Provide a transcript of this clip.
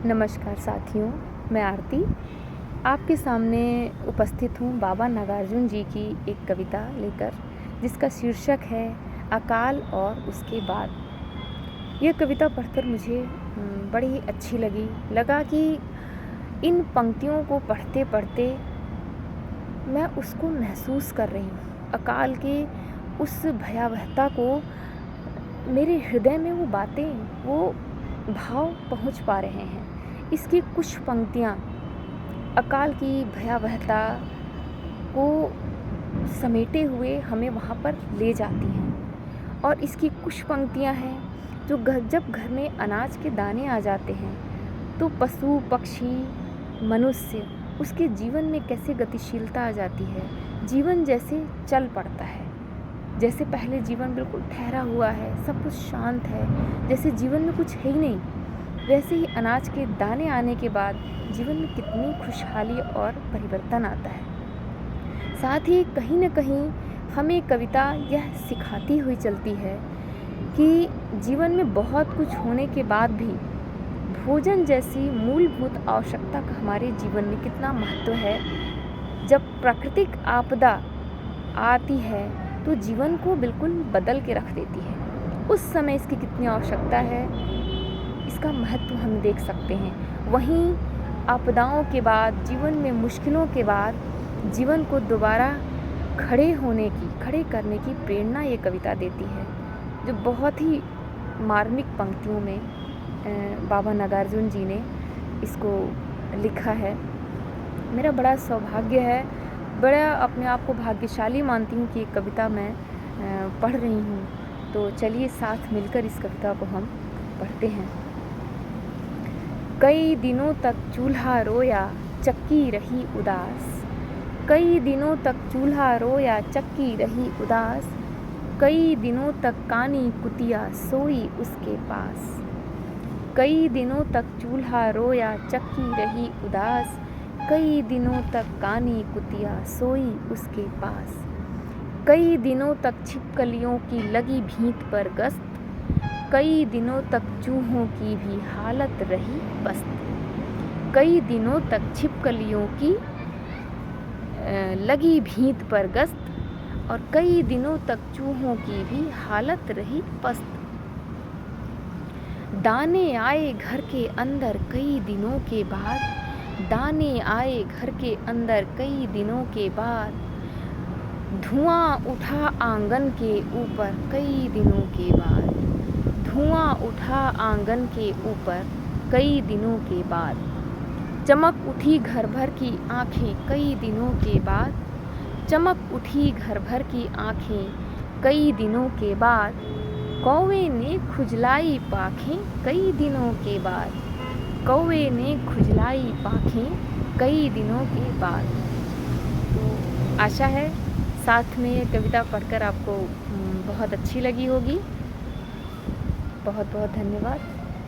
नमस्कार साथियों, मैं आरती आपके सामने उपस्थित हूँ बाबा नागार्जुन जी की एक कविता लेकर, जिसका शीर्षक है अकाल और उसके बाद। यह कविता पढ़कर मुझे बड़ी अच्छी लगा कि इन पंक्तियों को पढ़ते पढ़ते मैं उसको महसूस कर रही हूँ। अकाल के उस भयावहता को मेरे हृदय में वो बातें, वो भाव पहुँच पा रहे हैं। इसकी कुछ पंक्तियाँ अकाल की भयावहता को समेटे हुए हमें वहाँ पर ले जाती हैं। और इसकी कुछ पंक्तियाँ हैं जो जब घर में अनाज के दाने आ जाते हैं तो पशु पक्षी मनुष्य उसके जीवन में कैसे गतिशीलता आ जाती है। जीवन जैसे चल पड़ता है, जैसे पहले जीवन बिल्कुल ठहरा हुआ है, सब कुछ शांत है, जैसे जीवन में कुछ है ही नहीं। वैसे ही अनाज के दाने आने के बाद जीवन में कितनी खुशहाली और परिवर्तन आता है। साथ ही कहीं न कहीं हमें कविता यह सिखाती हुई चलती है कि जीवन में बहुत कुछ होने के बाद भी भोजन जैसी मूलभूत आवश्यकता का हमारे जीवन में कितना महत्व है। जब प्राकृतिक आपदा आती है तो जीवन को बिल्कुल बदल के रख देती है। उस समय इसकी कितनी आवश्यकता है, इसका महत्व हम देख सकते हैं। वहीं आपदाओं के बाद, जीवन में मुश्किलों के बाद जीवन को दोबारा खड़े करने की प्रेरणा ये कविता देती है, जो बहुत ही मार्मिक पंक्तियों में बाबा नागार्जुन जी ने इसको लिखा है। मेरा बड़ा सौभाग्य है, बड़ा अपने आप को भाग्यशाली मानती हूँ कि एक कविता मैं पढ़ रही हूँ। तो चलिए साथ मिलकर इस कविता को हम पढ़ते हैं। कई दिनों तक चूल्हा रोया, चक्की रही उदास। कई दिनों तक चूल्हा रोया, चक्की रही उदास। कई दिनों तक कानी कुतिया सोई उसके पास। कई दिनों तक चूल्हा रोया, चक्की रही उदास। कई दिनों तक कानी कुतिया सोई उसके पास। कई दिनों तक छिपकलियों की लगी भींत पर गश्त। कई दिनों तक चूहों की भी हालत रही पस्त। कई दिनों तक छिपकलियों की लगी भींत पर गश्त और कई दिनों तक चूहों की भी हालत रही पस्त। दाने आए घर के अंदर कई दिनों के बाद। दाने आए घर के अंदर कई दिनों के बाद। धुआं उठा आंगन के ऊपर कई दिनों के बाद। धुआं उठा आंगन के ऊपर कई दिनों के बाद। चमक उठी घर भर की आँखें कई दिनों के बाद। चमक उठी घर भर की आँखें कई दिनों के बाद। कौवे ने खुजलाई पाखें कई दिनों के बाद। कौवे ने खुजलाई पाखें कई दिनों के बाद। तो आशा है साथ में ये कविता पढ़कर आपको बहुत अच्छी लगी होगी। बहुत बहुत धन्यवाद।